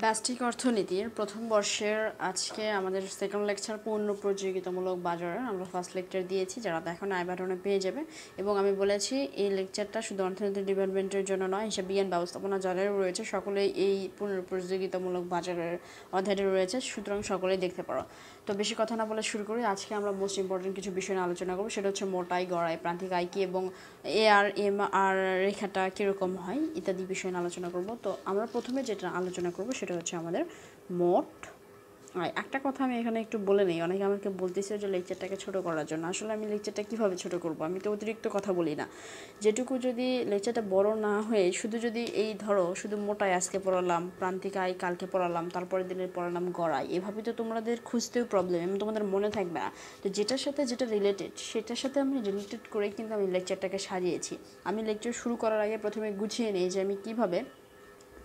ব্যষ্টিক অর্থনীতির প্রথম বর্ষের আজকে আমাদের সেকেন্ড লেকচার পূর্ণ প্রতিযোগিতামূলক বাজার আমরা ফার্স্ট লেকচার দিয়েছি, যারা দেখো না আই বাটনে পেয়ে যাবে। এবং আমি বলেছি এই লেকচারটা শুধু অর্থনীতি ডিপার্টমেন্টের জন্য নয়, হিসাব বিজ্ঞান ব্যবস্থাপনা যারাও রয়েছে সকলেই এই পূর্ণ প্রতিযোগিতামূলক বাজারের অধ্যায়টা রয়েছে, সুতরাং সকলেই দেখতে পারো। তো বেশি কথা না বলে শুরু করি। আজকে আমরা মোস্ট ইম্পর্টেন্ট কিছু বিষয় নিয়ে আলোচনা করবো, সেটা হচ্ছে মোটাই, গড়াই, প্রান্তিক আয় কি এবং এ আর এম আর রেখাটা কীরকম হয় ইত্যাদি বিষয় নিয়ে আলোচনা করব। তো আমরা প্রথমে যেটা আলোচনা করব সেটা হচ্ছে আমাদের মোট আয়। একটা কথা আমি এখানে একটু বলে নেই, অনেকে আমাকে বলতেছে যে লেকচারটাকে ছোট করার জন্য। আসলে আমি লেকচারটা কীভাবে ছোট করব, আমি তো অতিরিক্ত কথা বলি না। যেটুকু যদি লেকচারটা বড় না হয়ে শুধু যদি এই ধরো শুধু মোটাই আজকে পড়ালাম, প্রান্তিক আয় কালকে পড়ালাম, তারপরের দিনের পড়ালাম গড়াই, এভাবে তো তোমাদের খুঁজতেও প্রবলেম এবং তোমাদের মনে থাকবে না। তো যেটার সাথে যেটা রিলেটেড সেটার সাথে আমি রিলেটেড করেই কিন্তু আমি লেকচারটাকে সাজিয়েছি। আমি লেকচার শুরু করার আগে প্রথমে গুছিয়ে নিই যে আমি কীভাবে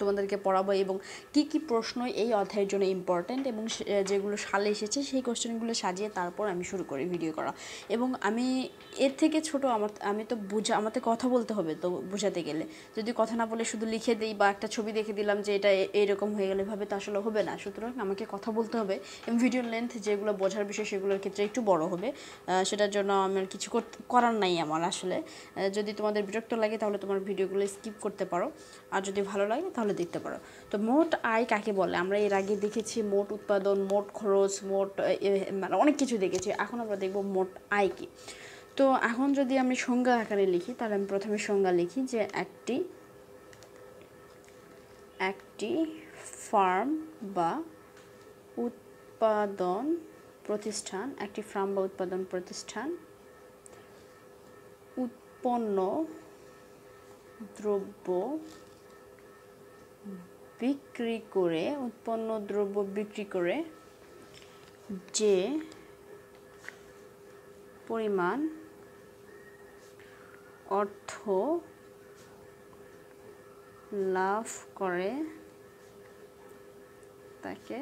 তোমাদেরকে পড়াবো এবং কি কি প্রশ্ন এই অধ্যায়ের জন্য ইম্পর্ট্যান্ট এবং যেগুলো সালে এসেছে সেই কোশ্চেনগুলো সাজিয়ে তারপর আমি শুরু করি ভিডিও করা। এবং আমি এর থেকে ছোট আমি তো আমাকে কথা বলতে হবে, তো বোঝাতে গেলে যদি কথা না বলে শুধু লিখে দিই বা একটা ছবি দেখে দিলাম যে এটা এইরকম হয়ে গেলে এভাবে তো আসলে হবে না। সুতরাং আমাকে কথা বলতে হবে এবং ভিডিওর লেন্থ যেগুলো বোঝার বিষয় সেগুলোর ক্ষেত্রে একটু বড় হবে। সেটার জন্য আমার কিছু করার নাই আমার আসলে। যদি তোমাদের বিরক্ত লাগে তাহলে তোমার ভিডিওগুলো স্কিপ করতে পারো, আর যদি ভালো লাগে তাহলে দেখতে পারো। তো মোট আয় কাকে বলে আমরা এর আগে দেখেছি মোট উৎপাদন, মোট খরচ, মোট মানে অনেক কিছু দেখেছি। এখন আমরা দেখব মোট আয় কি। তো এখন যদি আমি সংজ্ঞা আকারে লিখি তাহলে আমি প্রথমে সংজ্ঞা লিখি যে একটি ফার্ম বা উৎপাদন প্রতিষ্ঠান, একটি ফার্ম বা উৎপাদন প্রতিষ্ঠান উৎপন্ন দ্রব্য বিক্রি করে যে পরিমাণ অর্থ লাভ করে তাকে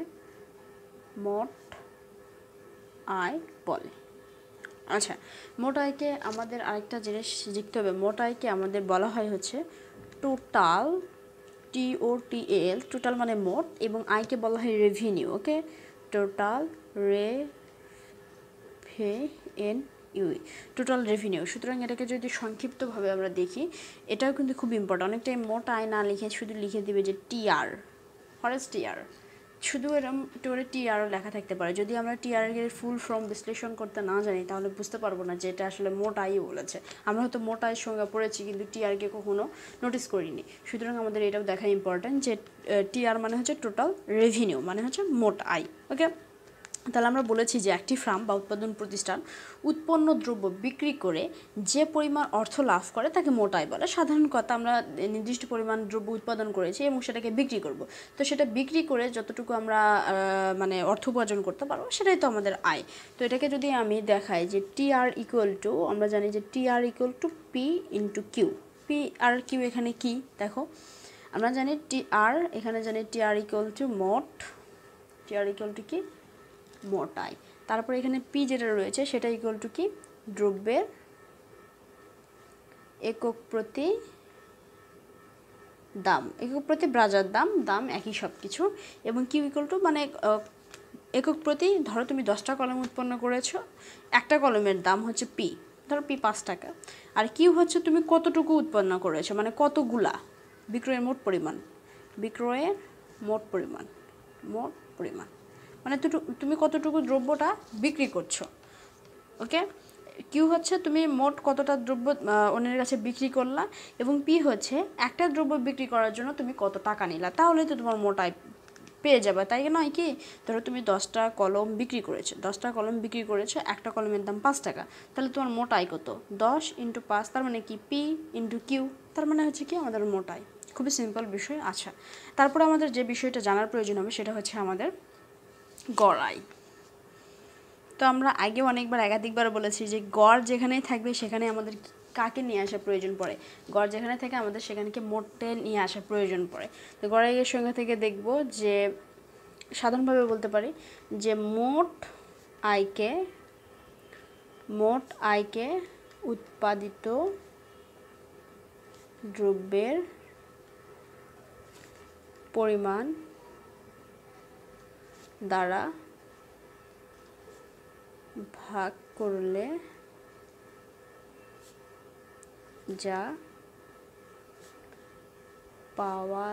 মোট আয় বলে। আচ্ছা, মোট আয়কে আমাদের আরেকটা জিনিস শিখতে হবে। মোট আয়কে আমাদের বলা হয় হচ্ছে টোটাল, TOTAL, টোটাল মানে মোট, এবং আয়কে বলা হয় রেভিনিউ। ওকে, টোটাল টোটাল রেভিনিউ। সুতরাং এটাকে যদি সংক্ষিপ্তভাবে আমরা দেখি, এটাও কিন্তু খুব ইম্পর্টেন্ট। অনেকটাই মোট আয় না লিখে শুধু লিখে দিবে যে TR, ফরেস্ট TR, শুধু এরকম টোরে TRও লেখা থাকতে পারে। যদি আমরা TR এর ফুল ফর্ম বিশ্লেষণ করতে না জানি তাহলে বুঝতে পারবো না যে এটা আসলে মোট আয়ই বলেছে। আমরা হয়তো মোট আয়ের সংজ্ঞা পড়েছি কিন্তু TRকে কখনো নোটিস করিনি। সুতরাং আমাদের এটাও দেখা ইম্পর্টেন্ট যে TR মানে হচ্ছে টোটাল রেভিনিউ, মানে হচ্ছে মোট আয়। ওকে, তাহলে আমরা বলেছি যে একটি ফার্ম বা উৎপাদন প্রতিষ্ঠান উৎপন্ন দ্রব্য বিক্রি করে যে পরিমাণ অর্থ লাভ করে তাকে মোট আয় বলে। সাধারণ কথা, আমরা নির্দিষ্ট পরিমাণ দ্রব্য উৎপাদন করেছি এবং সেটাকে বিক্রি করব, তো সেটা বিক্রি করে যতটুকু আমরা মানে অর্থ উপার্জন করতে পারবো সেটাই তো আমাদের আয়। তো এটাকে যদি আমি দেখাই যে TR ইকুয়াল টু, আমরা জানি যে TR equal to P into Q. P আর কিউ এখানে কি দেখো, আমরা জানি TR, এখানে জানি TR ইকুয়াল টু মোট, TR ইকুয়াল টু কি মোট আয়। তারপরে এখানে পি যেটা রয়েছে সেটা ইকুয়াল টু কি দ্রব্যের একক প্রতি দাম, একক প্রতি বাজার দাম একই সব কিছু। এবং কিউ ইকুয়াল টু মানে একক প্রতি, ধরো তুমি 10টা কলম উৎপন্ন করেছো, একটা কলমের দাম হচ্ছে পি, ধরো পি 5 টাকা। আর কিউ হচ্ছে তুমি কতটুকু উৎপন্ন করেছো, মানে কতগুলা, বিক্রয়ের মোট পরিমাণ, বিক্রয়ের মোট পরিমাণ মানে তুমি কতটুকু দ্রব্যটা বিক্রি করছো। ওকে, কিউ হচ্ছে তুমি মোট কতটা দ্রব্য অন্যের কাছে বিক্রি করলা, এবং পি হচ্ছে একটা দ্রব্য বিক্রি করার জন্য তুমি কত টাকা নিলা, তাহলে তো তোমার মোট আয় পেয়ে যাবে, তাই নয় কি? ধরো তুমি 10টা কলম বিক্রি করেছো, একটা কলমের দাম 5 টাকা, তাহলে তোমার মোট আয় কত? 10 ইন্টু 5, তার মানে কি পি ইন্টু কিউ, তার মানে হচ্ছে কি আমাদের মোট আয়। খুবই সিম্পল বিষয়। আচ্ছা, তারপরে আমাদের যে বিষয়টা জানার প্রয়োজন হবে সেটা হচ্ছে আমাদের গড় আয়। তো আমরা আগেও অনেকবার একাধিকবার বলেছি যে গড় যেখানেই থাকবে সেখানে আমাদের কাকে নিয়ে আসা প্রয়োজন পড়ে, গড় যেখানে থাকে আমাদের সেখানকে মোটে নিয়ে আসা প্রয়োজন পড়ে। তো গড়ের সঙ্গে থেকে দেখব যে সাধারণভাবে বলতে পারি যে মোট আয়কে উৎপাদিত দ্রব্যের পরিমাণ দ্বারা ভাগ করলে যা পাওয়া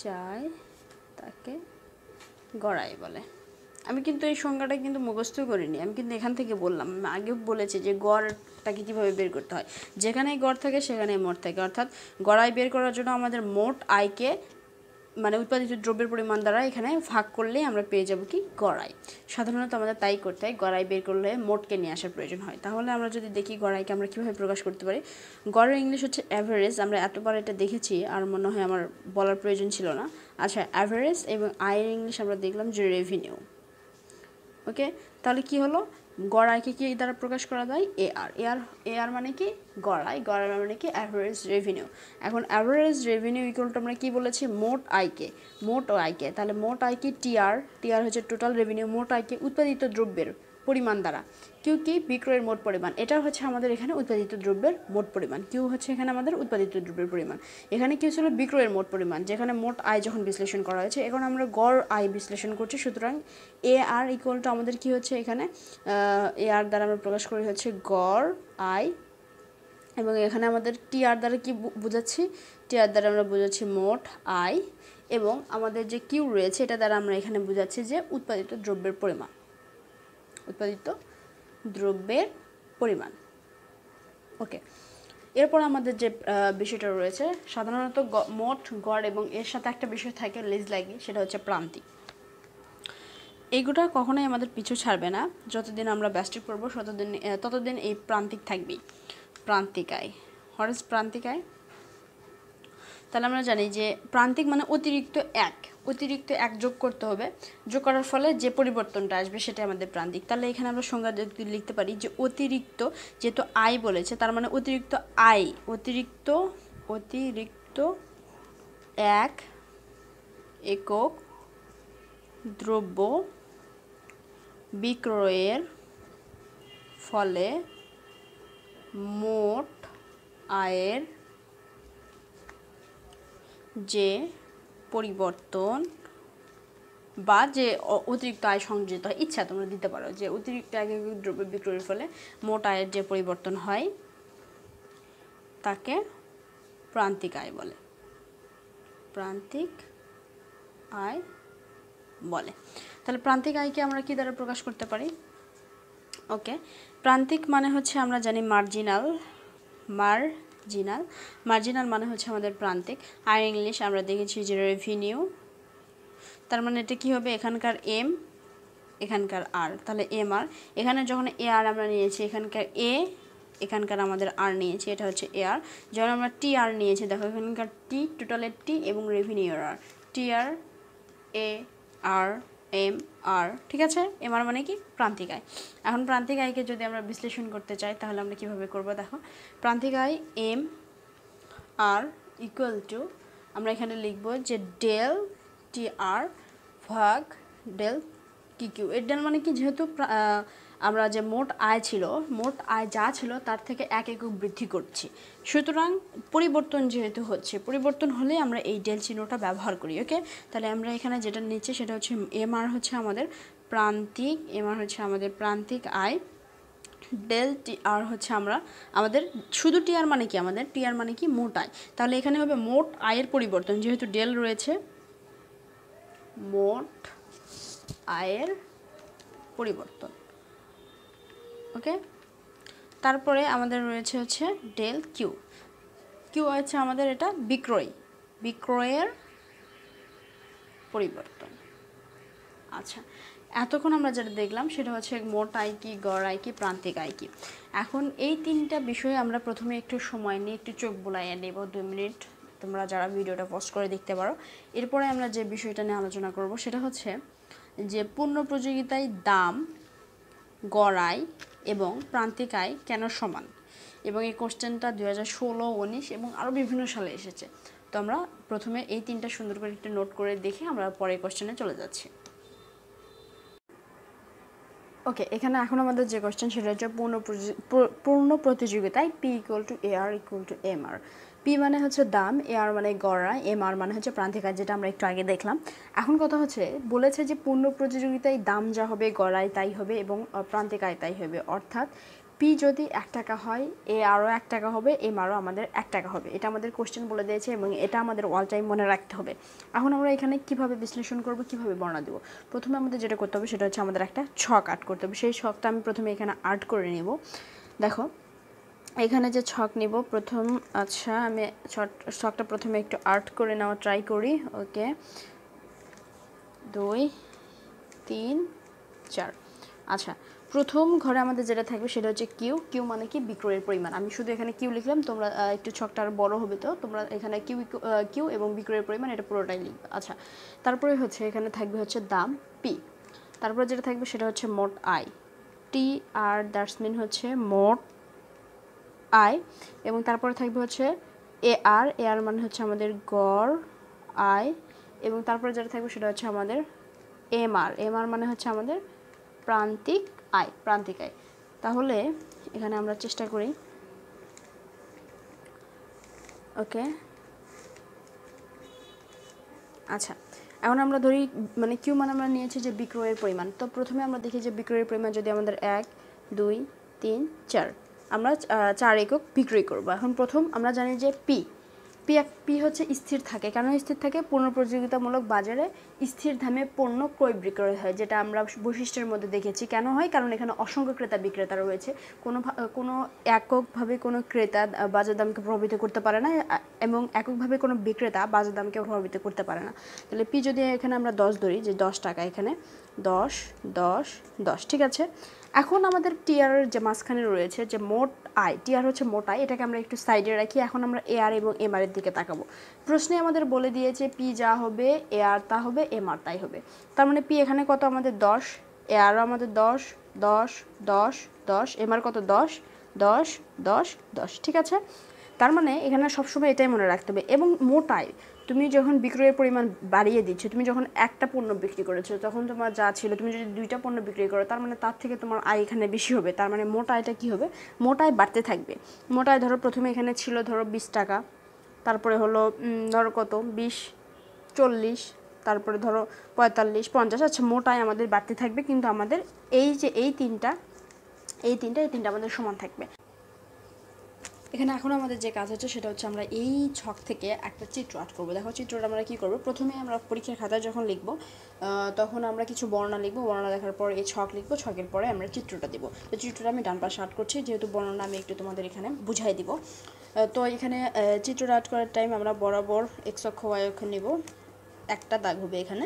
যায় তাকে গড়াই বলে। আমি কিন্তু এই সংজ্ঞাটা কিন্তু মুখস্থ করিনি, আমি কিন্তু এখান থেকে বললাম। আমি আগেও বলেছি যে গড়টাকে কীভাবে বের করতে হয়। যেখানেই গড় থাকে সেখানেই মোট থাকে, অর্থাৎ গড়াই বের করার জন্য আমাদের মোট আয়কে মানে উৎপাদিত দ্রব্যের পরিমাণ দ্বারা এখানে ভাগ করলেই আমরা পেয়ে যাব কি গড়াই। সাধারণত আমাদের তাই করতে হয়, গড়াই বের করলে মোটকে নিয়ে আসার প্রয়োজন হয়। তাহলে আমরা যদি দেখি গড়াইকে আমরা কীভাবে প্রকাশ করতে পারি। গড়ের ইংলিশ হচ্ছে অ্যাভারেজ, আমরা এতবার এটা দেখেছি আর মনে হয় আমার বলার প্রয়োজন ছিল না। আচ্ছা, অ্যাভারেজ এবং আয়ের ইংলিশ আমরা দেখলাম যে রেভিনিউ। ওকে, তাহলে কি হলো, গড়াইকে কি দ্বারা প্রকাশ করা যায়, এআর মানে কি গড়াই, গড়াই মানে কি অ্যাভারেজ রেভিনিউ। এখন অ্যাভারেজ রেভিনিউ ইকুয়াল টু আমরা কি বলেছি, মোট আয়কে, তাহলে মোট আয় কি টিআর হচ্ছে টোটাল রেভিনিউ, মোট আয়কে উৎপাদিত দ্রব্যের পরিমাণ দ্বারা, কিউ কি বিক্রয়ের মোট পরিমাণ, এটা হচ্ছে আমাদের এখানে উৎপাদিত দ্রব্যের মোট পরিমাণ, কিউ হচ্ছে এখানে আমাদের উৎপাদিত দ্রব্যের পরিমাণ, এখানে কি ছিল বিক্রয়ের মোট পরিমাণ, যেখানে মোট আয় যখন বিশ্লেষণ করা হয়েছে, এখন আমরা গড় আয় বিশ্লেষণ করছি। সুতরাং এ আর ইকুয়াল টু আমাদের কি হচ্ছে এখানে এ আর দ্বারা আমরা প্রকাশ করি হচ্ছে গড় আয়, এবং এখানে আমাদের টিআর দ্বারা কি বোঝাচ্ছি, টিআর দ্বারা আমরা বোঝাচ্ছি মোট আয়, এবং আমাদের যে কিউ রয়েছে এটা দ্বারা আমরা এখানে বোঝাচ্ছি যে উৎপাদিত দ্রব্যের পরিমাণ, ওকে। এরপর আমাদের যে বিষয়টা রয়েছে, সাধারণত মোট, গড় এবং এর সাথে একটা বিষয় থাকে লেজ লাগে, সেটা হচ্ছে প্রান্তিক। এইগুলো কখনোই আমাদের পিছু ছাড়বে না, যতদিন আমরা ব্যস্টিক পড়বো ততদিন এই প্রান্তিক থাকবেই। প্রান্তিক আয়, হোয়াট ইজ প্রান্তিক আয়? তাহলে আমরা জানি যে প্রান্তিক মানে অতিরিক্ত এক যোগ করতে হবে, যোগ করার ফলে যে পরিবর্তনটা আসবে সেটা আমাদের প্রান্তিক। তাহলে এখানে আমরা সংজ্ঞা লিখতে পারি যে অতিরিক্ত, যেহেতু আয় বলেছে তার মানে অতিরিক্ত আয়, অতিরিক্ত এক একক দ্রব্য বিক্রয়ের ফলে মোট আয়ের যে পরিবর্তন বা যে অতিরিক্ত আয় সংযোজিত হয়, ইচ্ছা তোমরা দিতে পারো যে অতিরিক্ত এক একক দ্রব্য বিক্রয়ের ফলে মোট আয়ের যে পরিবর্তন হয় তাকে প্রান্তিক আয় বলে, তাহলে প্রান্তিক আয়কে আমরা কি দ্বারা প্রকাশ করতে পারি? ওকে, প্রান্তিক মানে হচ্ছে আমরা জানি মার্জিনাল মানে হচ্ছে আমাদের প্রান্তিক। আর ইংলিশ আমরা দেখেছি যে রেভিনিউ, তার মানে এটা কি হবে, এখানকার এম এখানকার আর, তাহলে এম আর, এখানে যখন এ আর আমরা নিয়েছি, এখানকার এ এখানকার আমাদের আর নিয়েছি, এটা হচ্ছে এ আর। যখন আমরা টি আর নিয়েছি, দেখো এখানকার টি টোটালের টি এবং রেভিনিউর আর, টি আর এ আর এম আর, ঠিক আছে। এম আর মানে কি প্রান্তিক আয়। এখন প্রান্তিক আয়কে যদি আমরা বিশ্লেষণ করতে চাই তাহলে আমরা কিভাবে করব, দেখো প্রান্তিক আয় এম আর ইকুয়াল টু, আমরা এখানে লিখব যে ডেল টি আর ভাগ ডেল টি কিউ। এর ডেল মানে কি, যেহেতু আমরা যে মোট আয় যা ছিল তার থেকে এক একক বৃদ্ধি করছি, সুতরাং পরিবর্তন যেহেতু হচ্ছে, পরিবর্তন হলে আমরা এই ডেল চিহ্নটা ব্যবহার করি। ওকে, তাহলে আমরা এখানে যেটা নিচ্ছি সেটা হচ্ছে এম আর হচ্ছে আমাদের প্রান্তিক আয়, ডেল টি আর হচ্ছে আমাদের শুধু টি আর মানে কি, আমাদের টি আর মানে কি মোট আয়, তাহলে এখানে হবে মোট আয়ের পরিবর্তন, যেহেতু ডেল রয়েছে মোট আয়ের পরিবর্তন। ওকে, তারপরে আমাদের রয়েছে হচ্ছে ডেল কিউ হচ্ছে আমাদের এটা বিক্রয়ের পরিবর্তন। আচ্ছা, এতক্ষণ আমরা যেটা দেখলাম সেটা হচ্ছে মোট আয় কি, গড় আয় কি, প্রান্তিক আয় কি। এখন এই তিনটা বিষয়ে আমরা প্রথমে একটু সময় নিয়ে একটু চোখ বুলাইয়ে নেব 2 মিনিট, তোমরা যারা ভিডিওটা পজ করে দেখতে পারো। এরপরে আমরা যে বিষয়টা নিয়ে আলোচনা করব সেটা হচ্ছে যে পূর্ণ প্রতিযোগিতায় দাম, গড় আয় এবং প্রান্তিক আয় কেন সমান, এবং এই কোশ্চেনটা 2016, 19 এবং আরও বিভিন্ন সালে এসেছে। তো আমরা প্রথমে এই তিনটা সুন্দর করে একটু নোট করে দেখে আমরা পরের কোশ্চেনে চলে যাচ্ছি। ওকে, এখানে এখন আমাদের যে কোশ্চেন সেটা হচ্ছে পূর্ণ প্রতিযোগিতায় P equal to A R equal to M R. পি মানে হচ্ছে দাম, এ আর মানে গড়া, এম আর মানে হচ্ছে প্রান্তিক আয়, যেটা আমরা একটু আগে দেখলাম। এখন কথা হচ্ছে বলেছে যে পূর্ণ প্রতিযোগিতায় দাম যা হবে গড়ায় তাই হবে এবং প্রান্তিক আয় তাই হবে। অর্থাৎ পি যদি 1 টাকা হয়, এ আরও 1 টাকা হবে, এম আরও আমাদের 1 টাকা হবে। এটা আমাদের কোশ্চেন বলে দিয়েছে এবং এটা আমাদের অল টাইম মনে রাখতে হবে। এখন আমরা এখানে কিভাবে বিশ্লেষণ করব, কিভাবে বর্ণনা দেবো? প্রথমে আমাদের যেটা করতে হবে সেটা হচ্ছে আমাদের একটা ছক আর্ট করতে হবে। সেই ছকটা আমি প্রথমে এখানে আর্ট করে নেব। দেখো এখানে যে ছক নিব প্রথম, আচ্ছা আমি ছকটা প্রথমে একটু আর্ট করে নেওয়া ট্রাই করি। ওকে, 2 3 4। আচ্ছা, প্রথম ঘরে আমাদের যেটা থাকবে সেটা হচ্ছে কিউ। কিউ মানে কি? বিক্রয়ের পরিমাণ। আমি শুধু এখানে কিউ লিখলাম, তোমরা একটু ছকটা আর বড় হবে, তো তোমরা এখানে কিউ এবং বিক্রয়ের পরিমাণ এটা পুরোটাই লিখবে। আচ্ছা, তারপরে হচ্ছে এখানে থাকবে হচ্ছে দাম পি। তারপরে যেটা থাকবে সেটা হচ্ছে মোট আয় টি, আর দ্যাটস মিন হচ্ছে মোট আয়। এবং তারপরে থাকবে হচ্ছে এ আর মানে হচ্ছে আমাদের গড় আয়। এবং তারপরে যেটা থাকবে সেটা হচ্ছে আমাদের এম আর মানে হচ্ছে আমাদের প্রান্তিক আয়। তাহলে এখানে আমরা চেষ্টা করি। ওকে, আচ্ছা এখন আমরা ধরি মানে কিউ মানে আমরা নিয়েছি যে বিক্রয়ের পরিমাণ। তো প্রথমে আমরা দেখি যে বিক্রয়ের পরিমাণ যদি আমাদের 1 2 3 4, আমরা 4 একক বিক্রয় করব। এখন প্রথম আমরা জানি যে পি হচ্ছে স্থির থাকে। কেন স্থির থাকে? পূর্ণ প্রতিযোগিতামূলক বাজারে স্থির দামে পণ্য ক্রয় বিক্রয় হয়, যেটা আমরা বৈশিষ্ট্যের মধ্যে দেখেছি। কেন হয়? কারণ এখানে অসংখ্য ক্রেতা বিক্রেতা রয়েছে। কোনো এককভাবে কোনো ক্রেতা বাজার দামকে প্রভাবিত করতে পারে না এবং এককভাবে কোনো বিক্রেতা বাজার দামকে প্রভাবিত করতে পারে না। তাহলে পি যদি এখানে আমরা 10 ধরি, যে 10 টাকা, এখানে 10 10 10, ঠিক আছে। এখন আমাদের টিআর যে মাঝখানে রয়েছে যে মোট আয়, টিআর হচ্ছে মোট আয়, এটাকে আমরা একটু সাইডে রাখি। এখন আমরা এ আর এবং এম আর এর দিকে তাকাবো। প্রশ্নে আমাদের বলে দিয়েছে পি যা হবে এ আর তা হবে, এম আর তাই হবে। তার মানে পি এখানে কত? আমাদের 10, এ আরও আমাদের 10 10 10 10, এম আর কত? 10 10 10 10, ঠিক আছে। তার মানে এখানে সবসময় এটাই মনে রাখতে হবে। এবং মোট আয়, তুমি যখন বিক্রয়ের পরিমাণ বাড়িয়ে দিচ্ছ, তুমি যখন একটা পণ্য বিক্রি করেছো তখন তোমার যা ছিল, তুমি যদি 2টা পণ্য বিক্রি করো তার মানে তার থেকে তোমার আয় এখানে বেশি হবে। তার মানে মোট আয়টা কী হবে? মোট আয় বাড়তে থাকবে। মোট আয় ধরো প্রথমে এখানে ছিল ধরো 20 টাকা, তারপরে হলো ধরো কত 20 40, তারপরে ধরো 45 50। আচ্ছা, মোট আয় আমাদের বাড়তে থাকবে, কিন্তু আমাদের এই যে এই তিনটা আমাদের সমান থাকবে। এখানে এখন আমাদের যে কাজ হচ্ছে সেটা হচ্ছে আমরা এই ছক থেকে একটা চিত্র আর্ট করবো। দেখো চিত্রটা আমরা কী করবো, প্রথমে আমরা পরীক্ষার খাতায় যখন লিখব তখন আমরা কিছু বর্ণনা লিখবো, বর্ণনা দেখার পর এই ছক লিখবো, ছকের পরে আমরা চিত্রটা দেবো। তো চিত্রটা আমি ডান পাশে আর্ট করছি, যেহেতু বর্ণনা আমি একটু তোমাদের এখানে বুঝাই দিব। তো এখানে চিত্রটা আর্ট করার টাইম আমরা বরাবর এক্স অক্ষ ওয়াই অক্ষ নেব, একটা দাগ হবে এখানে।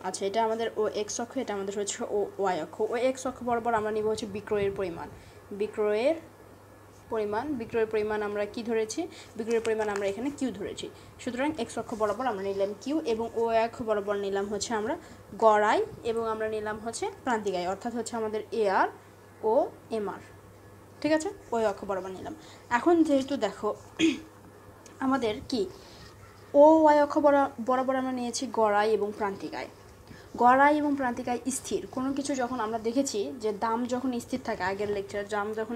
আচ্ছা, এটা আমাদের ও এক্স অক্ষ, এটা আমাদের হচ্ছে ও ওয়াই অক্ষ। ও এক্স অক্ষ বরাবর আমরা নিব হচ্ছে বিক্রয়ের পরিমাণ। বিক্রয়ের পরিমাণ আমরা কি ধরেছি? বিক্রয়ের পরিমাণ আমরা এখানে কিউ ধরেছি। সুতরাং এক্স অক্ষ বরাবর আমরা নিলাম কিউ এবং ও অক্ষ বরাবর নিলাম হচ্ছে আমরা গড় আয় এবং আমরা নিলাম হচ্ছে প্রান্তিক আয়, অর্থাৎ হচ্ছে আমাদের এ আর ও এম আর, ঠিক আছে। ওই অক্ষ বরাবর নিলাম। এখন যেহেতু দেখো আমাদের কি ও ওয়াই অক্ষ বরাবর আমরা নিয়েছি গড় আয় এবং প্রান্তিক আয়। গড় আয় এবং প্রান্তিক আয় স্থির। কোনো কিছু যখন আমরা দেখেছি যে দাম যখন স্থির থাকে, আগের লেকচার, দাম যখন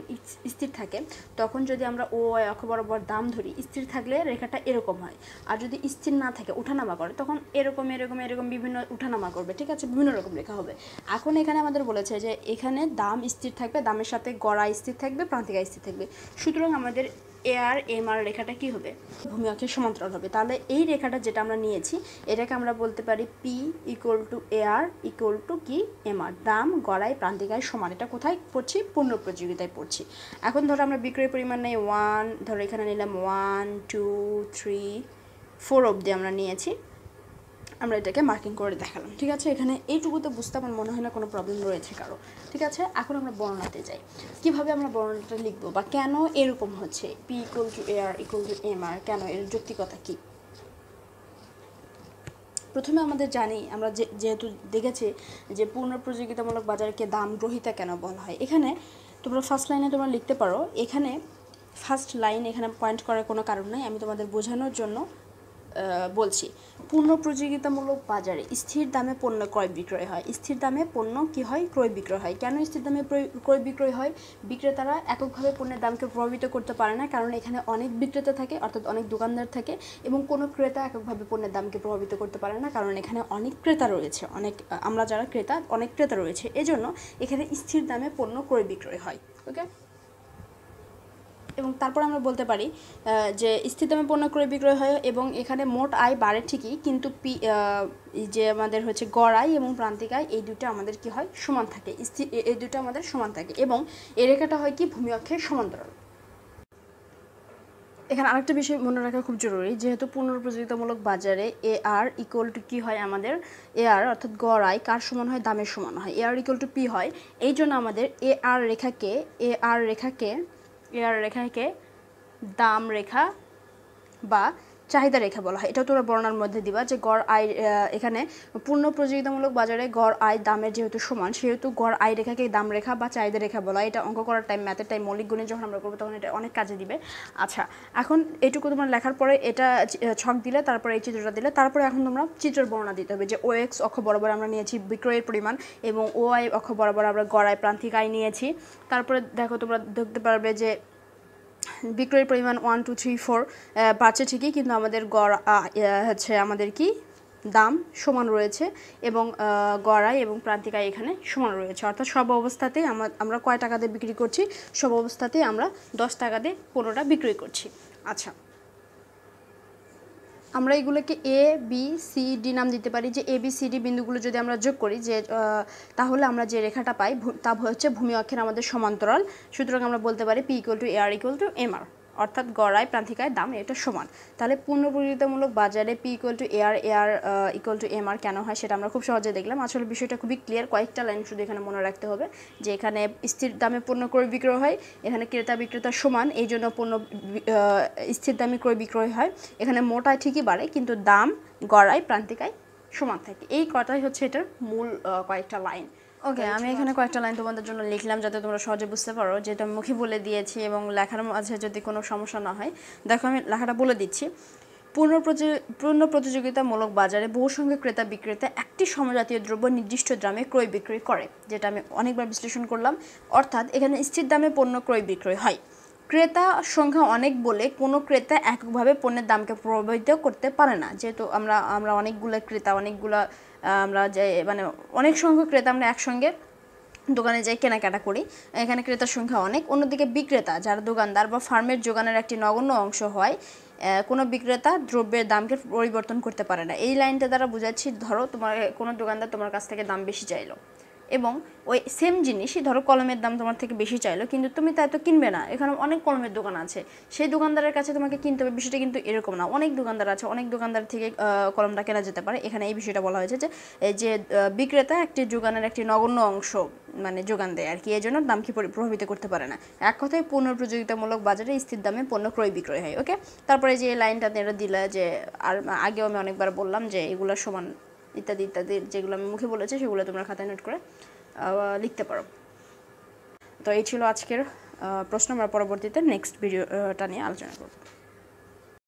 স্থির থাকে তখন যদি আমরা ও ওয়াই অক্ষ বরাবর দাম ধরি, স্থির থাকলে রেখাটা এরকম হয়। আর যদি স্থির না থাকে, ওঠানামা করে, তখন এরকম এরকম এরকম বিভিন্ন ওঠানামা করবে, ঠিক আছে, বিভিন্ন রকম রেখা হবে। এখন এখানে আমাদের বলেছে যে এখানে দাম স্থির থাকবে, দামের সাথে গড় আয় স্থির থাকবে, প্রান্তিক আয় স্থির থাকবে। সুতরাং আমাদের এ আর এম আর রেখাটা কি হবে? ভূমি অক্ষের সমান্তরাল হবে। তাহলে এই রেখাটা যেটা আমরা নিয়েছি এটাকে আমরা বলতে পারি P equal to A R equal to কি? M R. দাম গড়াই প্রান্তিক আয় সমান। এটা কোথায় পড়ছি? পূর্ণ প্রতিযোগিতায় পড়ছি। এখন ধরো আমরা বিক্রয়ের পরিমাণ নেই 1, ধরো এখানে নিলাম 1 2 3 4 অবধি আমরা নিয়েছি, আমরা এটাকে মার্কিং করে দেখালাম, ঠিক আছে। এখানে এইটুকুতে বুঝতে আমার মনে হয় না কোনো প্রবলেম রয়েছে কারো, ঠিক আছে। এখন আমরা বর্ণনাতে যাই, কীভাবে আমরা বর্ণনাটা লিখবো বা কেন এরকম হচ্ছে P equal to A R equal to M R, কেন এর যৌক্তিকতা কী। প্রথমে আমাদের জানি, আমরা যেহেতু দেখেছি যে পূর্ণ প্রতিযোগিতামূলক বাজারকে দাম গ্রহিতা কেন বলা হয়। এখানে তোমরা ফার্স্ট লাইনে তোমরা লিখতে পারো, এখানে ফার্স্ট লাইন এখানে পয়েন্ট করার কোনো কারণ নেই, আমি তোমাদের বোঝানোর জন্য বলছি। পূর্ণ প্রতিযোগিতামূলক বাজারে স্থির দামে পণ্য ক্রয় বিক্রয় হয়। স্থির দামে পণ্য কি হয়? ক্রয় বিক্রয় হয়। কেন স্থির দামে ক্রয় বিক্রয় হয়? বিক্রেতারা এককভাবে পণ্যের দামকে প্রভাবিত করতে পারে না, কারণ এখানে অনেক বিক্রেতা থাকে, অর্থাৎ অনেক দোকানদার থাকে, এবং কোনো ক্রেতা এককভাবে পণ্যের দামকে প্রভাবিত করতে পারে না, কারণ এখানে অনেক ক্রেতা রয়েছে, আমরা যারা ক্রেতা অনেক ক্রেতা রয়েছে, এজন্য এখানে স্থির দামে পণ্য ক্রয় বিক্রয় হয়। ওকে, এবং তারপর আমরা বলতে পারি যে স্থির দামে পণ্য ক্রয় বিক্রয় হয় এবং এখানে মোট আয় বাড়ে ঠিকই, কিন্তু যে আমাদের হচ্ছে গড় আয় এবং প্রান্তিক আয়, এই দুটো আমাদের কি হয়? সমান থাকে। এই দুটো আমাদের সমান থাকে, এবং এই রেখাটা হয় কি? ভূমি অক্ষের সমান্তরাল। এখানে আরেকটা বিষয় মনে রাখা খুব জরুরি, যেহেতু পুনঃপ্রযোজিতামূলক বাজারে এ আর ইকুয়াল টু কী হয়? আমাদের এ আর অর্থাৎ গড় আয় কার সমান হয়? দামের সমান হয়। এ আর ইকুয়াল টু পি হয়। এই জন্য আমাদের এ আর রেখাকে দাম রেখা বা চাহিদা রেখা বলা হয়। এটাও তোমরা বর্ণনার মধ্যে দিবা যে গড় আয়, এখানে পূর্ণ প্রতিযোগিতামূলক বাজারে গড় আয় দামের যেহেতু সমান, সেহেতু গড় আয় রেখাকে দাম রেখা বা চাহিদা রেখা বলা হয়। এটা অঙ্ক করার টাইম, ম্যাথের টাইম, মৌলিক গণিত যখন আমরা করবো তখন এটা অনেক কাজে দিবে। আচ্ছা, এখন এইটুকু তোমরা লেখার পরে এটা ছক দিলে, তারপরে এই চিত্রটা দিলে, তারপরে এখন তোমরা চিত্রের বর্ণনা দিতে হবে যে ও এক্স অক্ষ বরাবর আমরা নিয়েছি বিক্রয়ের পরিমাণ, এবং ও আই অক্ষ বরাবর আমরা গড় আয় প্রান্তিক আয় নিয়েছি। তারপরে দেখো, তোমরা দেখতে পারবে যে বিক্রয়ের পরিমাণ 1 2 3 4 বাড়ছে ঠিকই, কিন্তু আমাদের গড় হচ্ছে আমাদের কি দাম সমান রয়েছে, এবং গড় আয় এবং প্রান্তিক আয় এখানে সমান রয়েছে। অর্থাৎ সব অবস্থাতেই আমরা কয় টাকা দিয়ে বিক্রি করছি? সব অবস্থাতেই আমরা 10 টাকা দিয়ে পণ্যটা বিক্রি করছি। আচ্ছা, আমরা এগুলোকে এ বি সি ডি নাম দিতে পারি, যে এ বি সি ডি বিন্দুগুলো যদি আমরা যোগ করি, যে তাহলে আমরা যে রেখাটা পাই তা হচ্ছে ভূমি অক্ষের আমাদের সমান্তরাল। সুতরাং আমরা বলতে পারি P equal to A R equal to M R, অর্থাৎ গড় আয় প্রান্তিক আয় দাম এটা সমান। তাহলে পুনঃপ্রযোজিতামূলক বাজারে P equal to A R equal to M R কেন হয় সেটা আমরা খুব সহজে দেখলাম। আসলে বিষয়টা খুবই ক্লিয়ার, কয়েকটা লাইন শুধু এখানে মনে রাখতে হবে যে এখানে স্থির দামে পণ্য ক্রয় বিক্রয় হয়, এখানে ক্রেতা বিক্রেতা সমান, এই জন্য পণ্য স্থির দামে ক্রয় বিক্রয় হয়। এখানে মোট আয় ঠিকই বাড়ে, কিন্তু দাম, গড় আয়, প্রান্তিক আয় সমান থাকে। এই কথাই হচ্ছে এটার মূল কয়েকটা লাইন। ওকে, আমি এখানে কয়েকটা লাইন তোমাদের জন্য লিখলাম যাতে তোমরা সহজে বুঝতে পারো, যেটা আমি মুখে বলে দিয়েছি, এবং লেখার মাঝে যদি কোনো সমস্যা না হয়। দেখো, আমি লেখাটা বলে দিচ্ছি। পূর্ণ প্রতিযোগিতামূলক বাজারে বহু সংখ্যক ক্রেতা বিক্রেতা একটি সমজাতীয় দ্রব্য নির্দিষ্ট দামে ক্রয় বিক্রয় করে, যেটা আমি অনেকবার বিশ্লেষণ করলাম। অর্থাৎ এখানে স্থির দামে পণ্য ক্রয় বিক্রয় হয়। ক্রেতা সংখ্যা অনেক বলে কোনো ক্রেতা এককভাবে পণ্যের দামকে প্রভাবিত করতে পারে না। যেহেতু আমরা অনেকগুলো ক্রেতা, আমরা যে মানে অনেক সংখ্যক ক্রেতা আমরা একসঙ্গে দোকানে যাই কেনাকাটা করি, এখানে ক্রেতার সংখ্যা অনেক। অন্যদিকে বিক্রেতা, যারা দোকানদার বা ফার্মের যোগানের একটি নগণ্য অংশ হয়, কোনো বিক্রেতা দ্রব্যের দামকে পরিবর্তন করতে পারে না। এই লাইনটা দ্বারা বোঝাচ্ছি, ধরো তোমার কোনো দোকানদার তোমার কাছ থেকে দাম বেশি চাইলো, এবং ওই সেম জিনিসই ধরো কলমের দাম তোমার থেকে বেশি চাইলো, কিন্তু তুমি তাই তো কিনবে না, এখানে অনেক কলমের দোকান আছে, সেই দোকানদারের কাছে তোমাকে কিনতে হবে। বিষয়টা কিন্তু এরকম না, অনেক দোকানদার আছে, অনেক দোকানদার থেকে কলমটা কেনা যেতে পারে। এখানে এই বিষয়টা বলা হয়েছে যে বিক্রেতা একটি যোগানের একটি নগণ্য অংশ মানে যোগান দেয় আর কি, এই জন্য দামকে প্রভাবিত করতে পারে না। এক কথায় পুনঃপ্রযোজিতামূলক বাজারে স্থির দামে পণ্য ক্রয় বিক্রয় হয়। ওকে, তারপরে যে লাইনটা এটা দিলা, যে আর আগেও আমি অনেকবার বললাম যে এগুলো সমান ইত্যাদি ইত্যাদি, যেগুলো আমি মুখে বলেছি সেগুলো তোমরা খাতায় নোট করে লিখতে পারো। তো এই ছিল আজকের প্রশ্ন। আমরা পরবর্তীতে নেক্সট ভিডিওটা নিয়ে আলোচনা করব।